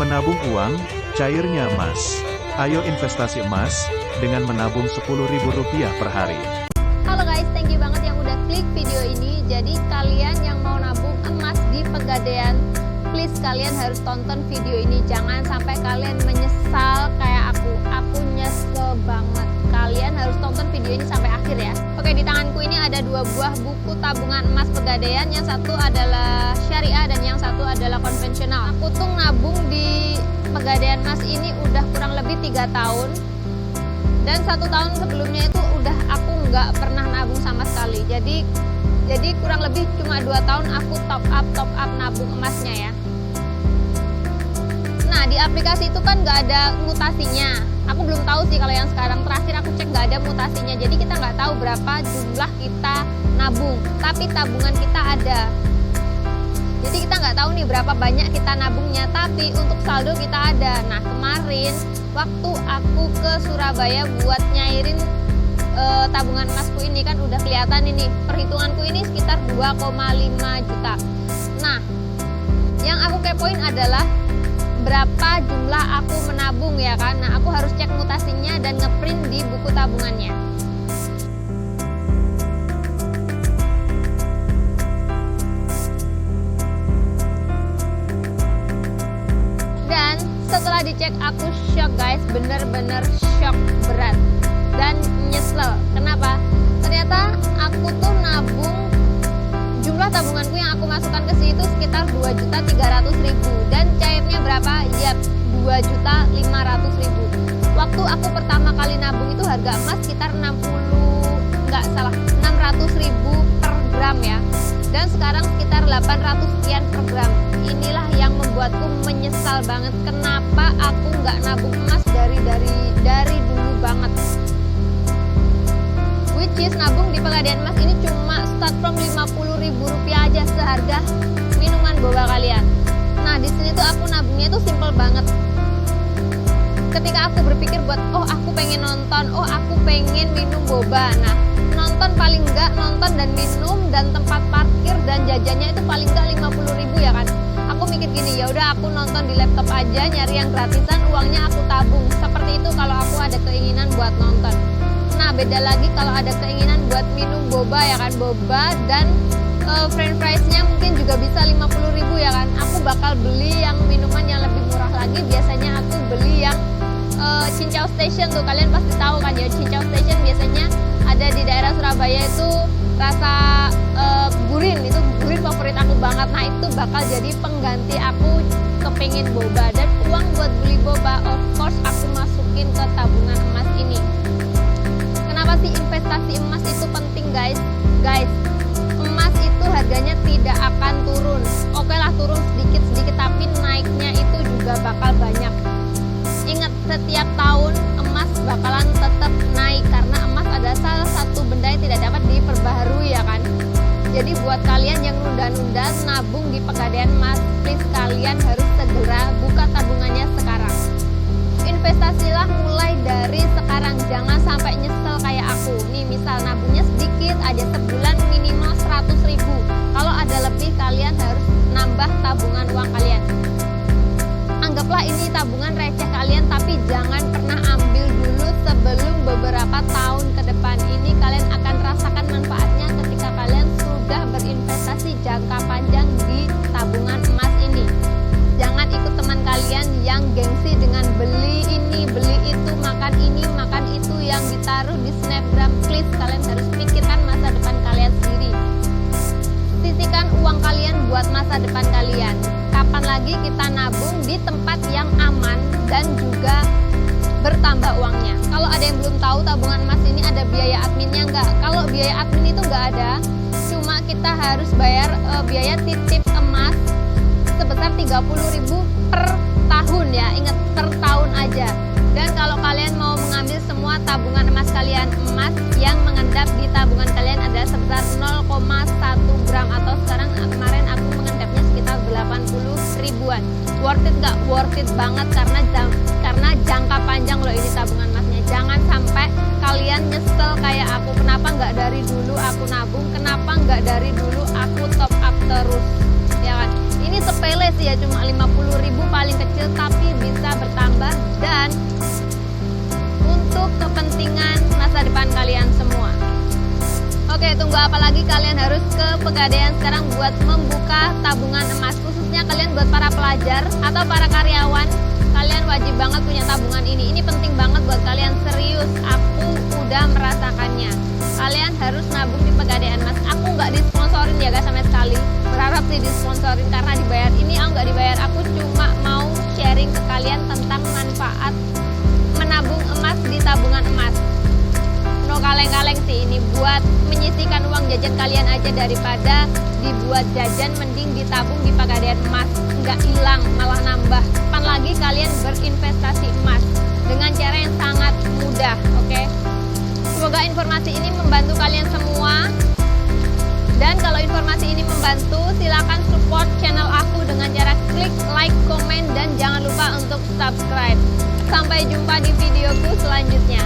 Menabung uang, cairnya emas. Ayo investasi emas, dengan menabung Rp10.000 per hari. Halo guys, thank you banget yang udah klik video ini. Jadi kalian yang mau nabung emas di Pegadaian, please kalian harus tonton video ini. Jangan sampai kalian menyesal kayak aku. Aku nyesel banget. Kalian harus tonton video ini sampai akhir ya. Oke, di tanganku ini ada dua buah buku tabungan emas Pegadaian. Yang satu adalah syariah dan yang satu adalah konvensional. Aku tuh nabung di Pegadaian emas ini udah kurang lebih 3 tahun. Dan 1 tahun sebelumnya itu udah aku nggak pernah nabung sama sekali. Jadi kurang lebih cuma 2 tahun aku top up nabung emasnya ya. Nah, di aplikasi itu kan nggak ada mutasinya. Aku belum tahu sih kalau yang sekarang, terakhir aku cek nggak ada mutasinya. Jadi kita nggak tahu berapa jumlah kita nabung, tapi tabungan kita ada. Jadi kita nggak tahu nih berapa banyak kita nabungnya, tapi untuk saldo kita ada. Nah, kemarin waktu aku ke Surabaya buat nyairin tabungan emasku ini kan udah kelihatan ini. Perhitunganku ini sekitar 2,5 juta. Nah, yang aku kepoin adalah berapa jumlah aku menabung ya kan. Nah, aku harus cek mutasinya dan ngeprint di buku tabungannya. Dan setelah dicek aku shock guys, bener-bener shock berat dan nyesel. Kenapa? Ternyata aku tuh nabung, jumlah tabunganku yang aku masukkan ke situ sekitar 2.300.000 dan cairnya berapa? Yap, 2.500.000. Waktu aku pertama kali nabung itu harga emas sekitar 600.000 per gram ya. Dan sekarang sekitar 800 sekian per gram. Inilah yang membuatku menyesal banget kenapa aku nggak nabung emas dari dulu banget. Which is nabung di Pegadaian emas ini cuma start from Rp50.000 aja seharga minuman boba kalian. Nah, di sini tuh aku nabungnya tuh simple banget. Ketika aku berpikir buat aku pengen nonton, aku pengen minum boba. Nah, nonton paling enggak nonton dan minum dan tempat parkir dan jajannya itu paling enggak 50.000 ya kan. Aku mikir gini, ya udah aku nonton di laptop aja, nyari yang gratisan, uangnya aku tabung. Seperti itu kalau aku ada keinginan buat nonton. Nah, beda lagi kalau ada keinginan buat minum boba ya kan, boba dan french fries-nya mungkin juga bisa 50.000 ya kan. Aku bakal beli yang minuman yang lebih murah lagi. Biasanya aku beli yang Cincau Station tuh, kalian pasti tahu kan ya, Cincau Station biasanya ada di daerah Surabaya itu rasa gurin, itu gurin favorit aku banget. Nah, itu bakal jadi pengganti aku kepingin boba. Dan uang buat beli boba of course aku masukin ke tabungan emas ini. Kenapa sih investasi emas itu penting guys? Guys, emas itu harganya tidak akan turun. Oke lah, turun sedikit-sedikit, tapi naiknya itu juga bakal banyak. Ingat, setiap tahun emas bakalan tetap naik karena emas adalah salah satu benda yang tidak dapat diperbaharui ya kan. Jadi buat kalian yang nunda-nunda nabung di Pegadaian emas, please kalian harus segera buka tabungannya sekarang. Investasilah mulai dari sekarang, jangan sampai nyesel kayak aku. Nih misal nabungnya sedikit aja, sebulan minimal 100.000. Kalau ada lebih kalian harus nambah tabungan uang kalian. Anggaplah ini tabungan receh kalian, tapi jangan pernah ambil dulu sebelum beberapa tahun ke depan. Ini kalian akan rasakan manfaatnya ketika kalian sudah berinvestasi jangka panjang di tabungan emas ini. Jangan ikut teman kalian yang gengsi dengan beli ini, beli itu, makan ini, makan itu yang ditaruh di snapgram. Please, kalian harus pikirkan masa depan kalian sendiri. Sisihkan uang kalian buat masa depan kalian. Kapan lagi kita nabung di tempat yang aman dan juga bertambah uangnya. Kalau ada yang belum tahu, tabungan emas ini ada biaya adminnya enggak? Kalau biaya admin itu enggak ada, cuma kita harus bayar biaya titip emas sebesar 30.000 per tahun ya. Ingat, per tahun aja. Dan kalau kalian mau mengambil semua tabungan emas kalian, emas yang mengendap di tabungan kalian adalah sebesar 0,1 gram atau sekarang kemarin aku mengendapnya sekitar 80.000-an. Worth it nggak? Worth it banget karena jangka panjang loh ini tabungan emasnya. Jangan sampai kalian nyesel kayak aku, kenapa nggak dari dulu aku nabung, kenapa nggak dari dulu aku top up terus ya kan. Ini sepele sih ya, cuma 50.000 paling kecil, tapi bisa bertambah dan untuk kepentingan masa depan kalian semua. Oke, tunggu apa lagi, kalian harus ke Pegadaian sekarang buat membuka tabungan emas. Khususnya kalian buat para pelajar atau para karyawan, kalian wajib banget punya tabungan ini. Ini penting banget buat kalian, serius. Aku udah merasakannya. Kalian harus nabung di Pegadaian emas. Aku nggak disponsorin ya guys sama sekali. Berharap sih disponsorin karena dibayar. Ini aku nggak dibayar. Aku cuma mau sharing ke kalian tentang manfaat menabung emas di tabungan emas. No kaleng-kaleng sih ini, buat menyisihkan uang jajan kalian aja daripada dibuat jajan, mending ditabung di Pegadaian emas. Nggak hilang, malah nambah. Kapan lagi kalian berinvestasi emas dengan cara yang sangat mudah, oke? Semoga informasi ini membantu kalian semua. Dan kalau informasi ini membantu, silakan support channel aku dengan cara klik like, komen, dan jangan lupa untuk subscribe. Sampai jumpa di videoku selanjutnya.